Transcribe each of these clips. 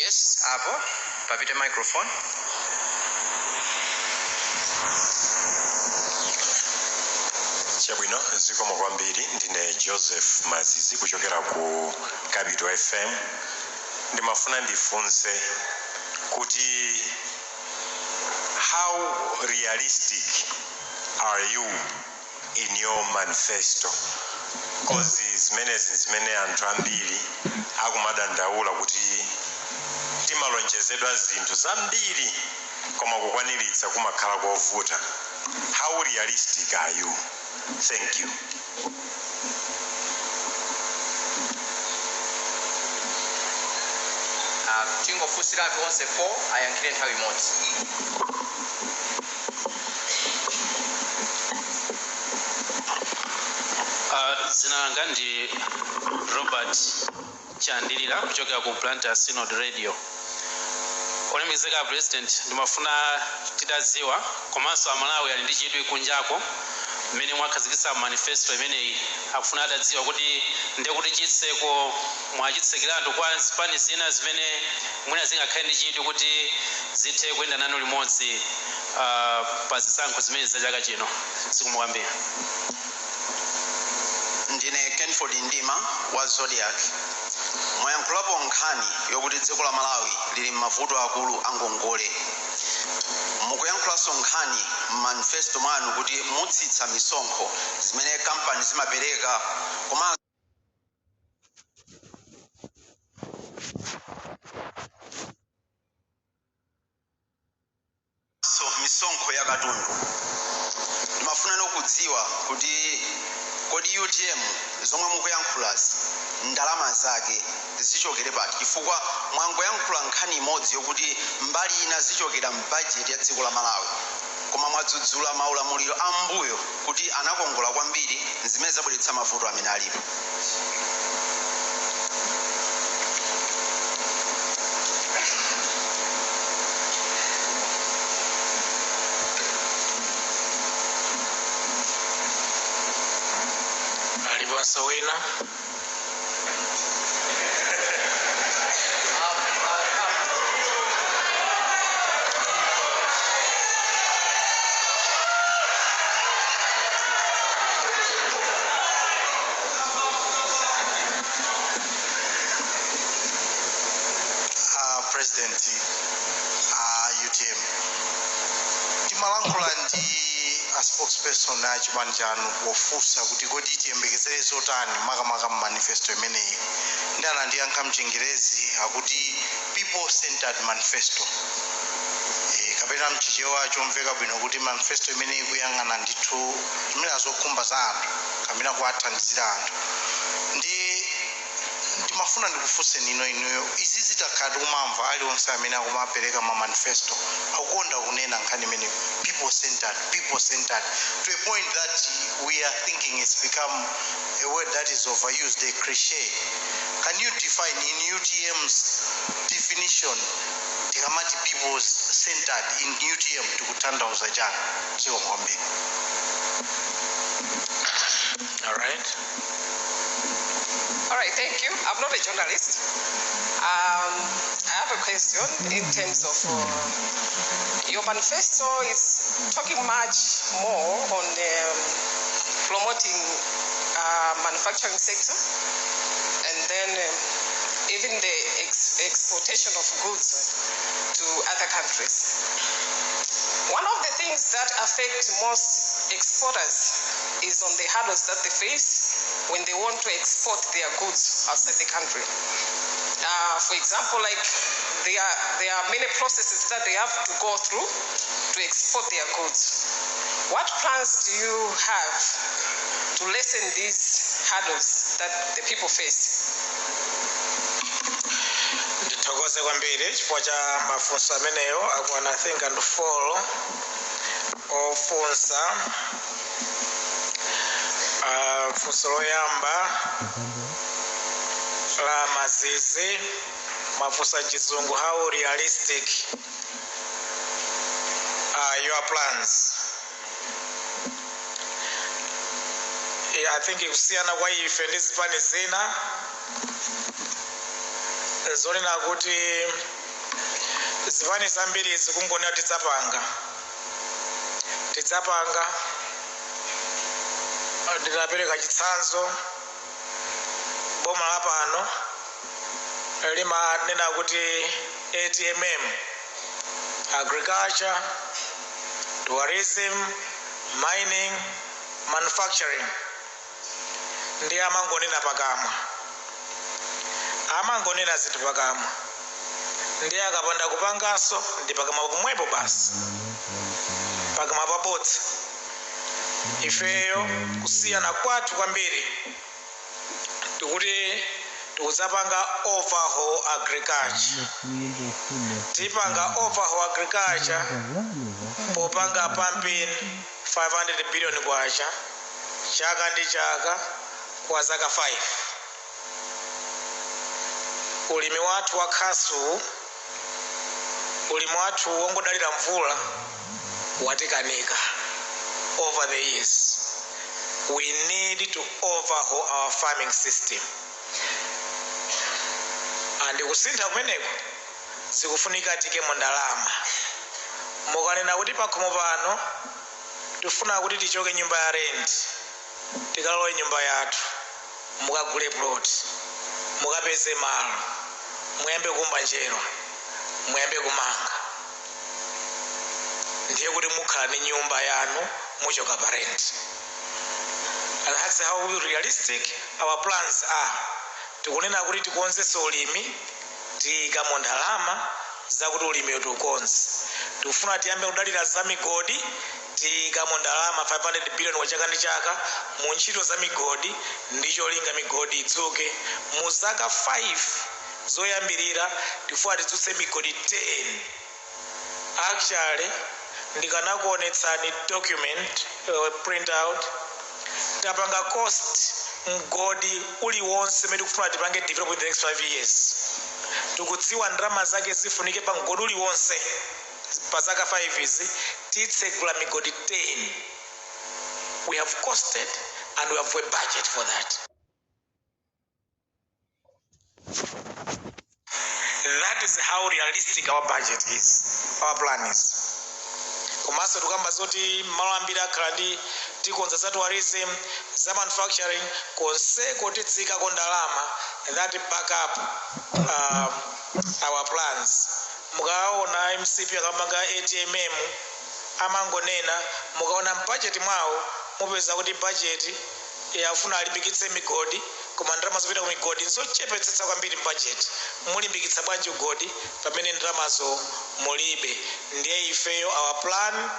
Yes, hapo papite microphone. Chabwino zikomo kwambiri ndine Joseph Mazizi kuchokera ku Capital FM. Ndimafuna ndifunse kuti how realistic are you in your manifesto? Because zimene anthu ambiri akumadandaula kuti timalonjezedwa zinthu zambiri koma kukwaniritsa kumakhala kovuta. How realistic are you? Thank you. Tingofusira onse po ayankhire nthawi imodzi. Zina langa ndi Robert Chandilira kuchokera ku Planter Synod Radio. Olemekezeka President, ndimafuna titadziwa komanso Amalawi ali ndi chidwi kunjako mmene mwakhazikitsa manifesto imeneyi akufuna atadziwa kuti ndekuti chitseko mwachitsekera anthu kwa zipani zina zimene mwina zingakhale ndi chidwi kuti zithe kuyenda nanu limodzi pa zisankho zimene za chaka chino. Sikumwambia. Ndine Kenford Ndima wa Zodiac. Mwayankhulapo nkhani yokuti dziko la Malawi lili m'mavuto akulu angongole. Mukuyankhulanso nkhani manifesto mwanu kuti mutsitsa misonkho zimene kampani zimapereka komanso misonkho ya katundu. Ndimafuna kudziwa kuti kodi UTM zomwe mukuyankhulazi ndalama zake zichokera pati, chifukwa mwangoyankhula nkhani imodzi yokuti mbali ina zichokera m'budget ya dziko la Malawi koma mwadzudzula maulamuliro ambuyo kuti anakongola kwambiri zimene zabweretsa mavuto amene alipo. Sowina. President UTM. Timalankhula ndi a spokesperson a chipani chanu pofunsa kuti kodi tiyembekezere zotani makamaka manifesto imeneyi. Ndana ndiyankha mchingerezi akuti people centered manifesto. Kapena mchichewa chomveka bwino kuti manifesto imeneyi kuyang'ana ndithu zimene zokhumba za anthu kapena kuwathandizira anthu. Ndimafuna ndikufunse inuyo izi zitakhala kumamva aliwonse amene akumapereka ma manifesto akukonda kunena nkhani imeneyo people centered to a point that we are thinking it's become a word that is overused, a cliche. Can you define in UTM's definition tikamati people centered in UTM tikutanthauza chani? Sikomwambia. All right, thank you. I'm not a journalist. I have a question in terms of your manifesto is talking much more on promoting manufacturing sector and then even the exportation of goods to other countries. One of the things that affect most exporters is on the hurdles that they face when they want to export their goods outside the country. For example, like there are many processes that they have to go through to export their goods. What plans do you have to lessen these hurdles that the people face? Ndithokoze kwambiri chifukwa cha mafunso ameneyo akwana think and follow ofunsa funso loyamba la Mazizi mafunsa chizungu, how realistic are your plans? I think kusiyana kwa ife ndi zipani zina zonena kuti zipani zambiri zikungonena tidzapanga ndinapereka chitsanzo boma lapano limanena kuti ATMM, agriculture, tourism, mining, manufacturing, ndi amangonena pakamwa, amangonena zinthu pakamwa, ndi akapanda kupanganso ndi pakamwa pomwepo basi, pakamwa pabodza. Ifeyo kusiyana kwathu kwambiri tikuti tikudzapanga overhaul agriculture. Tipanga overhaul agriculture popanga pumping 500 billion kwacha chaka ndi chaka kwa zaka 5. Ulimi wathu wa khasu, ulimi wathu wongodalira mvula watikanika over the years. We need to overhaul our farming system. And kusintha kumeneko zikufunika tikemo ndalama. Mukanena kuti pakhomo pano tifuna kuti tichoke nyumba ya rent, tikalowe nyumba yathu, mukagule plot, mukapeze malo, muyambe kumba njerwa, muyambe kumanga. Ndiye kuti mukhala ni nyumba yanu muchoka pa rent. And that's how realistic our plans are. Tikunena kuti tikonzese ulimi, tikamo ndalama zakuti ulimi tukonze. Tifuna tiyambe kudalira za migodi, tikamo ndalama 500 billion kwa chaka ndi chaka mu ntchito za migodi, ndicho linga migodi idzuke. Mu zaka 5 zoyambirira tifuna tidzutse migodi 10. Actually, ndikanakuonetsani document print out tapanga cost mgodi uliwonse meti kufuna tipange develop in the next 5 years. Tikudziwa ndalama zake zifunike pa mgodi uliwonse pa zaka 5 izi titsekula migodi 10. We have costed and we have a budget for that. That is how realistic our budget is, our plan is. Komanso tukamba zoti malo ambiri akhala ndi tikonza za tourism, za manufacturing, konseko titsika ko ndalama that back up our plans. Mukaona MCP akamanga ATMM amangonena, mukaona budget mwawo mupeza kuti budget yafuna alimbikitse migodi, koma ndalama zopita ku migodi nzochepetsetsa kwambiri budget. Mulimbikitsa bwanji ugodi pamene ndalamazo mulibe. Ndiye ifeyo our plan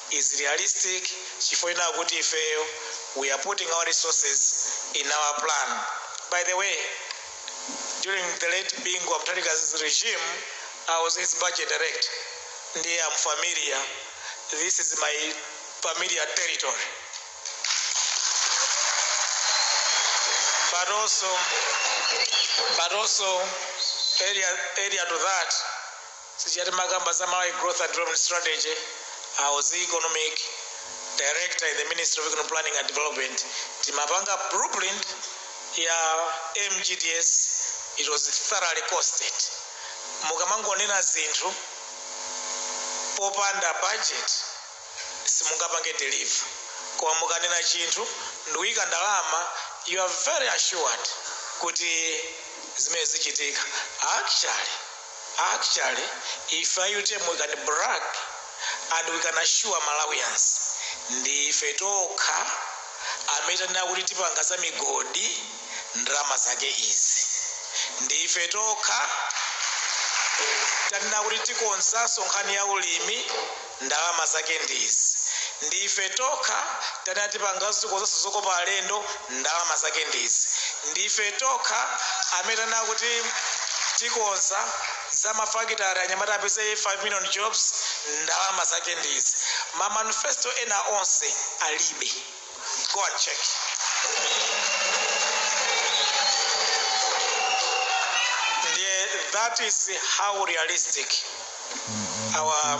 is realistic. Chifukwa kuti ifeyo we are putting our resources in our plan. By the way, during the late Bingu Mutharika's regime, I was his budget director. Ndiye I'm familiar. This is my familiar territory. But also area to that, Sijati Magamba Zamai Growth and Development Strategy, I was the economic director in the Ministry of Economic Planning and Development. Timapanga blueprint ya MGDS, it was thoroughly costed. Mukamango nena zinthu popanda budget simungapange deliver. Kwa mukanena chinthu nduyika ndalama, you are very assured kuti zimene zichitika. Actually, if you tell we can brag and we can assure Malawians, ndi fetoka ametana kuti tipanga za migodi ndalama zake izi. Ndi fetoka tanena kuti tikonzaso nkhani ya ulimi ndalama zake ndizi. Ndi fetoka tanena tipangaso tikonzaso zokopa alendo ndalama zake ndizi. Ndi fetoka ametana kuti tikonza za mafakitari anyamata apese 5 million jobs ndalama zake ndizi. Ma manifesto ena onse alibe. Go and check. That is how realistic our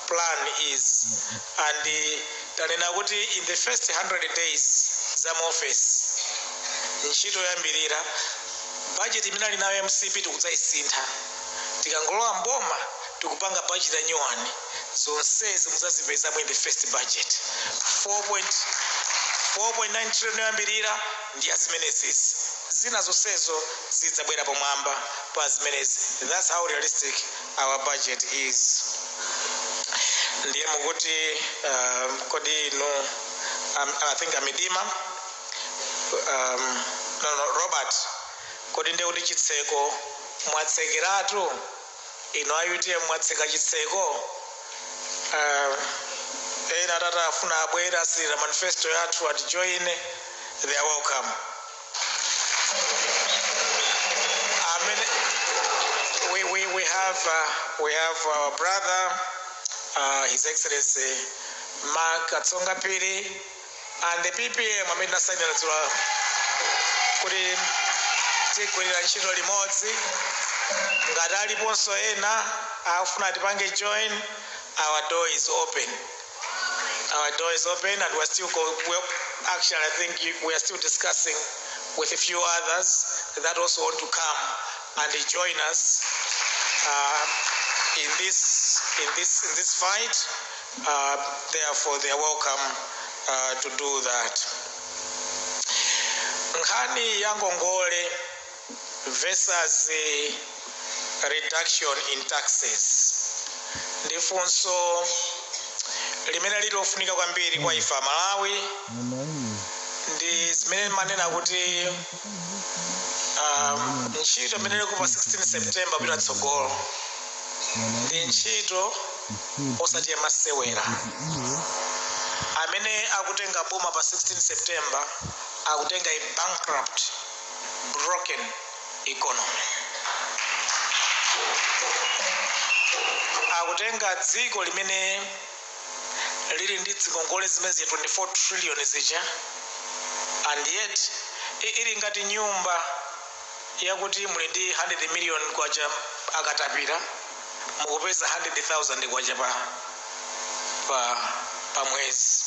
plan is. And tanena kuti in the first 100 days za office ntchito yambirira budget imene ali nayo MCP tikudzayisintha tikangolowa mboma tikupanga budget ya new one zonsezi muzazipeza mu the first budget 4.9 trillion yambirira ndi azimenezisi zina zonsezo zidzabwera pamwamba pa zimenezi. That's how realistic our budget is. Ndiye mukuti kodi no I think Amidima no Robert kodi nde kuti chitseko mwatsekeratu ino ayuti mwatseka chitseko ena tata afuna abwera asirira manifesto yathu ati join, they are welcome. We have our brother, His Excellency Mark Katsonga Piri, and the PPM amene asainira dzulo kuti tigwirira ntchito limodzi ngati aliponso ena afuna tipange join. Our door is open. Our door is open, and actually I think we are still discussing with a few others that also want to come and join us in this fight. Therefore, they are welcome to do that. Nkhani ya Ngongole versus the reduction in taxes. Ndifunso limene lilofunika kwambiri kwa ifa Malawi ndi zimene manena kuti ntchito imene ili pa 16 September pita tsogolo ndi ntchito osati yamasewera. Amene akutenga boma pa 16 September akutenga a bankrupt, broken economy. Akutenga dziko limene lili ndi zingongole zimene 24 trillion zija, and yet ili ngati nyumba yakuti muli ndi 100 million kwacha akatapira mukupeza 100,000 kwacha pa mwezi.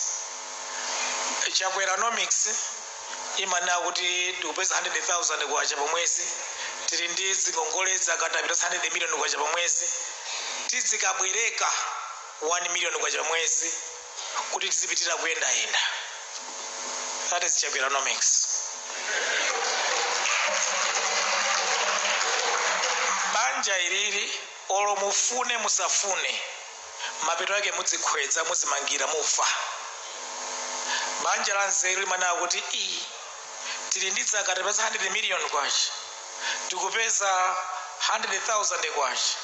Chakueconomics imana kuti tikupeza 100,000 kwacha pa mwezi, tili ndi zingongole zakatapira 100 million kwacha pa mwezi, tizikabwereka 1 million kwacha pa mwezi kuti tizipitira kuyendayenda. That is Chakueconomics. Banja ilili olo mufune musafune mapeto yake mudzikhwedza mudzimangira mufa. Banja la nzeru limana kuti tili ndi zakatapeza 100 million kwacha tikupeza 100,000 kwacha,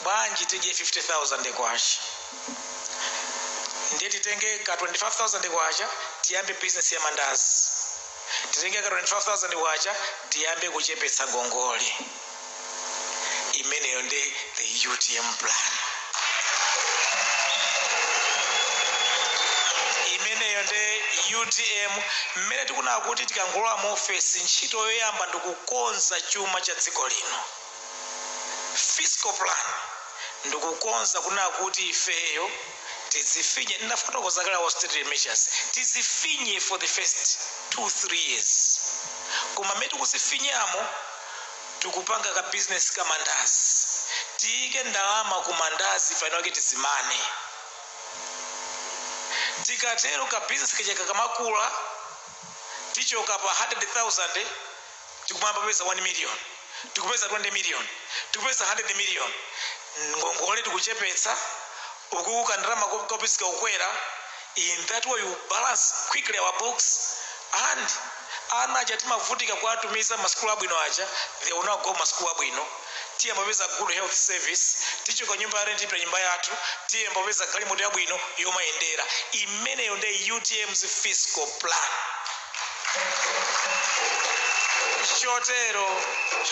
bwanji tidye 50,000 kwacha, ndiye titenge ka 25,000 kwacha tiyambe business ya mandazi, titenge ka 25,000 kwacha tiyambe kuchepetsa ngongole. Imeneyo ndi the UTM plan. Imeneyo ndi UTM mmene tikuna kuti tikangolowa mu ofesi ntchito yoyamba ndikukonza chuma cha dziko lino. Fiscal plan ndikukonza kuna kuti ifeyo tizifinye ndafotokoza kale austerity measures tizifinye for the first 2-3 years. Koma metu kuzifinyamo tikupanga ka business ka mandazi, tiike ndalama ku mandazi faino kiti zimane. Tikatero ka business kacheka kamakula tichoka pa 100,000 tikumamba pesa 1 million, tikupeza 20 million, tikupeza 100 million. Ngongole tikuchepetsa ukuka ndalama kopisika ukwera. In that way you balance quickly our books, and ana aja timavutika kwa atumiza maskulu abwino aja, they will not go maskulu abwino. Tiye mbapeza good health service, ticho kwa nyumba ya rent ipya nyumba yatu, tiye mbapeza galimoto yabwino yomayendera. Imene yonde UTM's fiscal plan.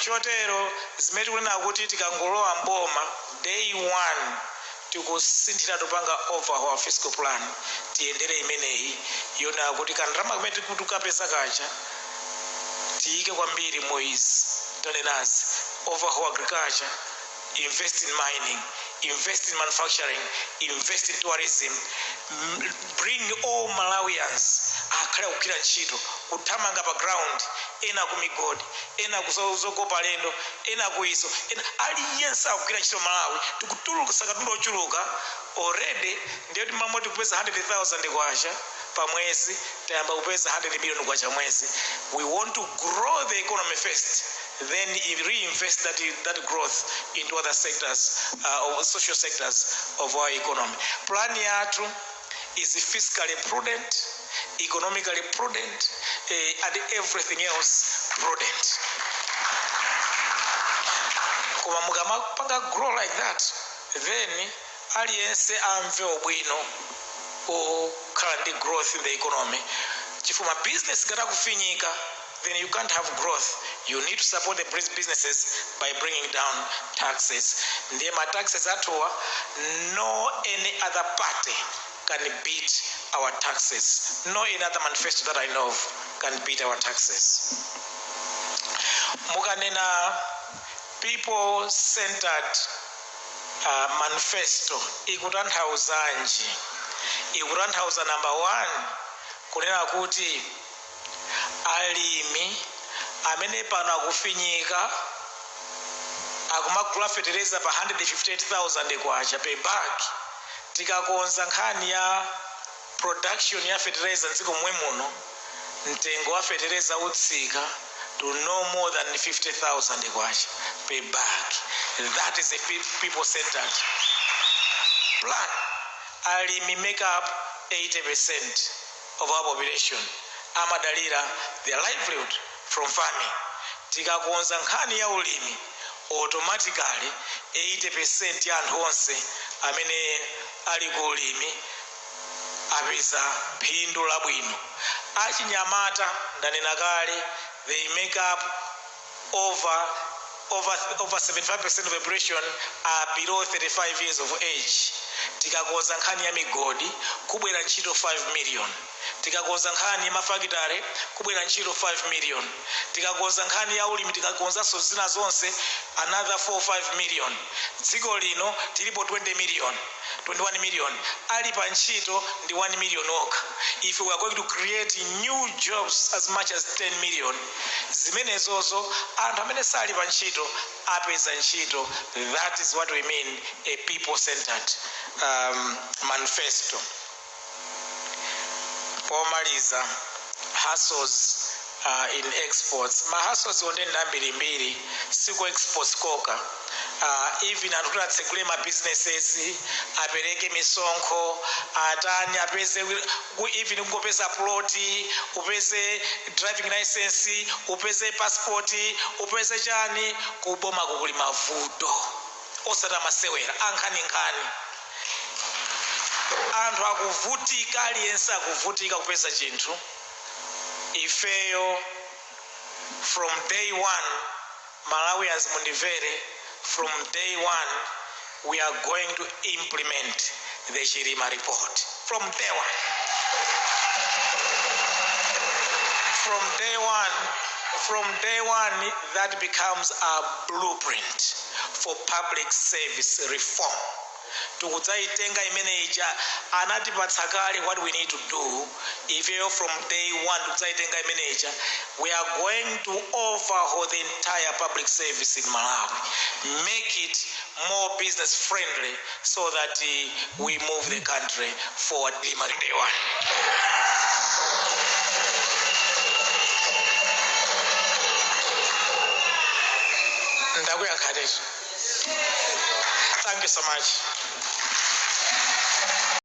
Chotero zimeti kuna kuti tikangolowa mboma day 1 tikusinthira tupanga over our fiscal plan tiendere imeneyi yona kuti kandrama kumene tikapesa kacha tiike kwambiri moizi tolerance over our agriculture invest in mining, invest in manufacturing, invest in tourism, bring all Malawians akhale kugwira ntchito kuthamanga pa ground, ena ku migodi, ena kuzokopa lendo, ena kuiso, ena aliyense akugwira ntchito Malawi tikutulukisa katundu ochuluka already ndiyo timamoti kupeza 100,000 kwacha pa mwezi, tayamba kupeza 100 million kwacha mwezi. We want to grow the economy first, then reinvest that growth into other sectors, or social sectors of our economy. Plan yathu is fiscally prudent, economically prudent, and everything else prudent. Koma mukamapanga grow like that, then aliyense amve obwino okhala ndi growth in the economy. Chifukwa business gata kufinyika, then you can't have growth. You need to support the businesses by bringing down taxes. Ndiye ma taxes atuwa, no any other party can beat our taxes. No any other manifesto that I know of can beat our taxes. Mukanena people-centered manifesto ikutanthauza number one, kunena kuti alimi amene pano akufinyika akumagula fertilizer pa 158,000 kwacha per bag, tikakonza nkhani ya production ya fertilizer nziko mwe muno, mtengo wa fertilizer utsika to no more than 50,000 kwacha per bag. That is a people-centered plan. Alimi make up 80% of our population. Amadalira their livelihood from farming. Tikakonza nkhani ya ulimi, automatically 80% ya anthu onse amene ali ku ulimi apeza phindu labwino. Achinyamata ndanena kale, they make up over 75% of the population are below 35 years of age. Tikakonza nkhani ya migodi kubwera ntchito 5 million. Tikakonza nkhani ya mafakitare kubwera ntchito 5 million. Tikakonza nkhani ya ulimi, tikakonza so zina zonse another 4-5 million. Dziko lino tilipo 20 million, 21 million. Ali pa ntchito ndi 1 million okha. If we are going to create new jobs as much as 10 million, zimenezozo anthu amene sali pa ntchito apeza ntchito. That is what we mean a people-centered manifesto. Pomaliza, hustles in exports. Ma hustles onde ndambirimbiri siku exports koka. Even atukuti atsegule ma businesses, apereke misonkho, atani apeze, even kungopeza ploti, upeze driving license, upeze passport, upeze chani, kuboma kukuli mavuto. Osata masewera, ankhani. Anthu akuvutika, aliyense akuvutika kupeza chinthu. Ifeyo from day one, Malawians mundivere, from day one we are going to implement the Chilima report. From day one. From day one, that becomes a blueprint for public service reform. Tukutsaitenga imene ija anatipatsa kale what we need to do. If you from day one tukutsaitenga imene ija, we are going to overhaul the entire public service in Malawi, make it more business friendly so that we move the country forward. Day one. Thank you so much.